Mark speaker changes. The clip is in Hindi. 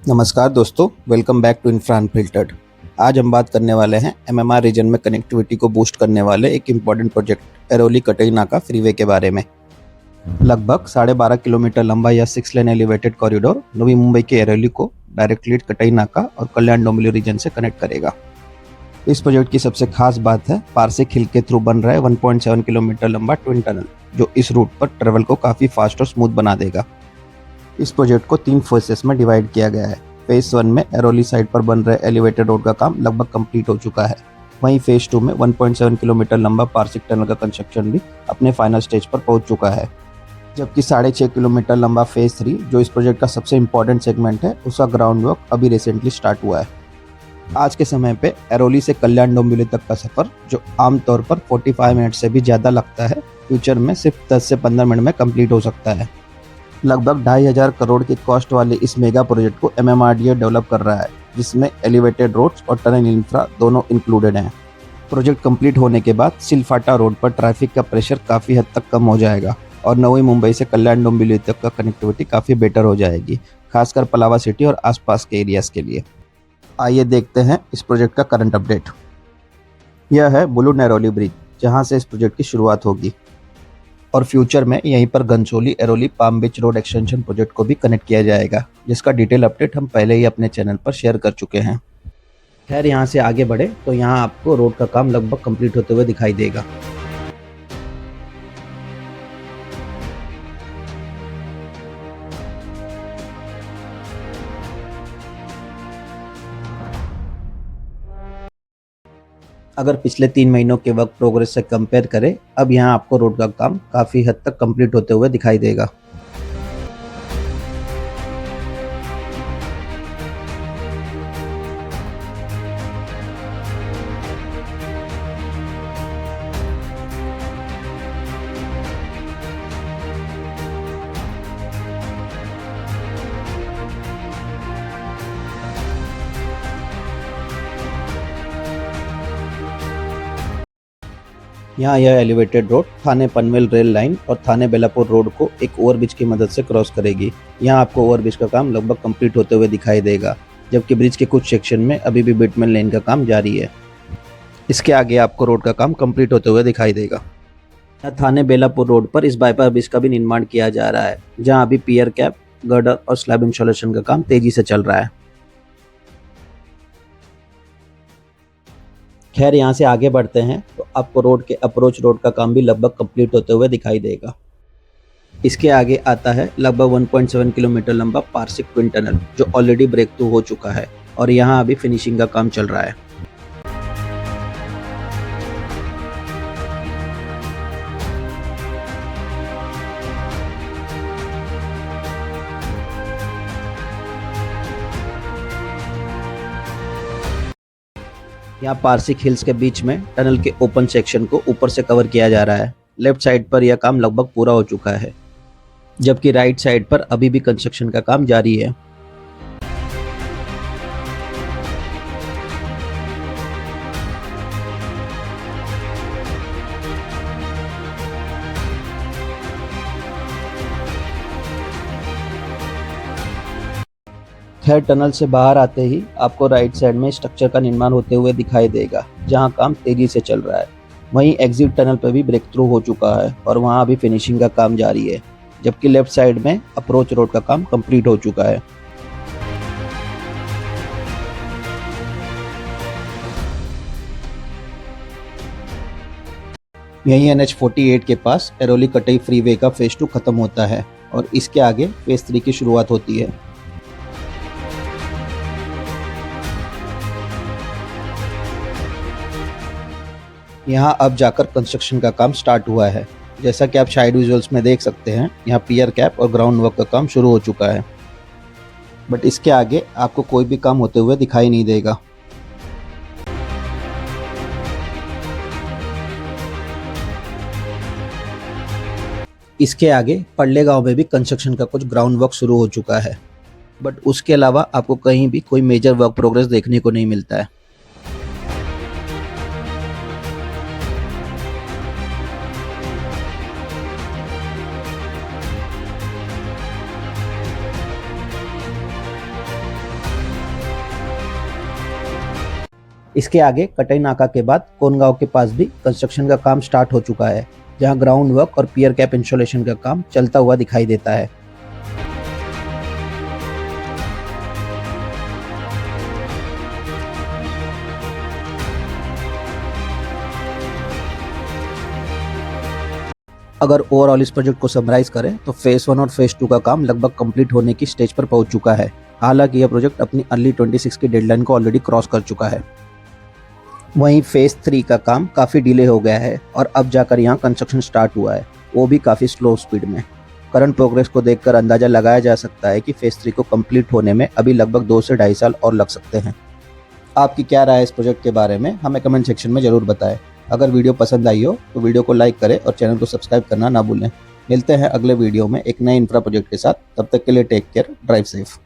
Speaker 1: नमस्कार दोस्तों, welcome back to infra unfiltered. आज हम बात करने वाले हैं एमएमआर रीजन में कनेक्टिविटी को बूस्ट करने वाले एक इम्पॉर्टेंट प्रोजेक्ट एरोली कटई नाका फ्रीवे के बारे में। लगभग 12.5 किलोमीटर लंबा यह 6 lane elevated corridor Navi Mumbai के एरोली को डायरेक्टली कटई नाका और कल्याण डोंबिवली रीजन से कनेक्ट करेगा। इस प्रोजेक्ट की सबसे खास बात है पारसिक हिल के थ्रू बन रहा है 1.7 किलोमीटर लंबा ट्विन टनल, जो इस रूट पर ट्रेवल को काफ़ी फास्ट और स्मूथ बना देगा। इस प्रोजेक्ट को 3 फेसेस में डिवाइड किया गया है। फेज 1 में एरोली साइड पर बन रहे एलिवेटेड रोड का काम लगभग कंप्लीट हो चुका है। वहीं फेज 2 में 1.7 किलोमीटर लंबा पारसिक टनल का कंस्ट्रक्शन भी अपने फाइनल स्टेज पर पहुंच चुका है। जबकि 6.5 किलोमीटर लंबा फेज 3, जो इस प्रोजेक्ट का सबसे इंपॉर्टेंट सेगमेंट है, उसका ग्राउंड वर्क अभी रिसेंटली स्टार्ट हुआ है। आज के समय पे एरोली से कल्याण डोंबिवली तक का सफर, जो आमतौर पर 45 मिनट से भी ज़्यादा लगता है, फ्यूचर में सिर्फ 10 से 15 मिनट में कंप्लीट हो सकता है। लगभग 2,500 करोड़ की कॉस्ट वाले इस मेगा प्रोजेक्ट को एमएमआरडीए डेवलप कर रहा है, जिसमें एलिवेटेड रोड्स और टनल इंफ्रा दोनों इंक्लूडेड हैं। प्रोजेक्ट कंप्लीट होने के बाद सिलफाटा रोड पर ट्रैफिक का प्रेशर काफ़ी हद तक कम हो जाएगा और नवी मुंबई से कल्याण डोंबिवली तक का कनेक्टिविटी काफ़ी बेटर हो जाएगी, खासकर पलावा सिटी और आसपास के एरियाज़ के लिए। आइए देखते हैं इस प्रोजेक्ट का करंट अपडेट। यह है बुलू नैरोली ब्रिज, जहां से इस प्रोजेक्ट की शुरुआत होगी और फ्यूचर में यहीं पर घनसोली एरोली पाम बीच रोड एक्सटेंशन प्रोजेक्ट को भी कनेक्ट किया जाएगा, जिसका डिटेल अपडेट हम पहले ही अपने चैनल पर शेयर कर चुके हैं। खैर, यहाँ से आगे बढ़े तो यहाँ आपको रोड का काम लगभग कंप्लीट होते हुए दिखाई देगा। अगर पिछले 3 महीनों के वर्क प्रोग्रेस से कंपेयर करें, अब यहाँ आपको रोड का काम काफ़ी हद तक कंप्लीट होते हुए दिखाई देगा। यहाँ यह एलिवेटेड रोड थाने पनवेल रेल लाइन और थाने बेलापुर रोड को एक ओवरब्रिज की मदद से क्रॉस करेगी। यहाँ आपको ओवरब्रिज का काम लगभग कंप्लीट होते हुए दिखाई देगा, जबकि ब्रिज के कुछ सेक्शन में अभी भी बिटमेन लेन का काम जारी है। इसके आगे आपको रोड का काम कंप्लीट होते हुए दिखाई देगा। यहाँ थाने बेलापुर रोड पर इस बाईपास ब्रिज का भी निर्माण किया जा रहा है, जहाँ अभी पियर कैप, गर्डर और स्लैब इंस्टॉलेशन का काम तेजी से चल रहा है। खैर, यहाँ से आगे बढ़ते हैं तो आपको रोड के अप्रोच रोड का काम भी लगभग कंप्लीट होते हुए दिखाई देगा। इसके आगे आता है लगभग 1.7 किलोमीटर लंबा पारसिक ट्विन टनल, जो ऑलरेडी ब्रेक थ्रू हो चुका है और यहाँ अभी फिनिशिंग का काम चल रहा है। यहाँ पारसिक हिल्स के बीच में टनल के ओपन सेक्शन को ऊपर से कवर किया जा रहा है। लेफ्ट साइड पर यह काम लगभग पूरा हो चुका है, जबकि राइट साइड पर अभी भी कंस्ट्रक्शन का काम जारी है। खैर, टनल से बाहर आते ही आपको राइट साइड में स्ट्रक्चर का निर्माण होते हुए दिखाई देगा, जहां काम तेजी से चल रहा है। वहीं एग्जिट टनल पर भी ब्रेक थ्रू हो चुका है और वहां अभी फिनिशिंग का काम जारी है, जबकि लेफ्ट साइड में अप्रोच रोड का काम कंप्लीट हो चुका है। यहीं NH48 के पास एरोली कटई फ्रीवे का फेज 2 खत्म होता है और इसके आगे फेज 3 की शुरुआत होती है। यहाँ अब जाकर कंस्ट्रक्शन का काम स्टार्ट हुआ है। जैसा कि आप साइड विजुअल्स में देख सकते हैं, यहाँ पियर कैप और ग्राउंड वर्क का काम शुरू हो चुका है, बट इसके आगे आपको कोई भी काम होते हुए दिखाई नहीं देगा। इसके आगे पल्ले गांव में भी कंस्ट्रक्शन का कुछ ग्राउंड वर्क शुरू हो चुका है, बट उसके अलावा आपको कहीं भी कोई मेजर वर्क प्रोग्रेस देखने को नहीं मिलता है। इसके आगे कटई नाका के बाद कोनगांव के पास भी कंस्ट्रक्शन का काम स्टार्ट हो चुका है, जहां ग्राउंड वर्क और पियर कैप इंस्टॉलेशन का काम चलता हुआ दिखाई देता है। अगर ओवरऑल इस प्रोजेक्ट को समराइज करें तो फेज 1 और फेज 2 का काम लगभग कंप्लीट होने की स्टेज पर पहुंच चुका है। हालांकि यह प्रोजेक्ट अपनी अर्ली 26 की डेडलाइन को ऑलरेडी क्रॉस कर चुका है। वहीं फेज 3 का काम काफ़ी डिले हो गया है और अब जाकर यहाँ कंस्ट्रक्शन स्टार्ट हुआ है, वो भी काफ़ी स्लो स्पीड में। करंट प्रोग्रेस को देखकर अंदाज़ा लगाया जा सकता है कि फेज 3 को कंप्लीट होने में अभी लगभग 2 से 2.5 साल और लग सकते हैं। आपकी क्या राय है इस प्रोजेक्ट के बारे में, हमें कमेंट सेक्शन में ज़रूर बताएं। अगर वीडियो पसंद आई हो तो वीडियो को लाइक करें और चैनल को सब्सक्राइब करना ना भूलें। मिलते हैं अगले वीडियो में एक नए इंफ्रा प्रोजेक्ट के साथ। तब तक के लिए टेक केयर, ड्राइव सेफ।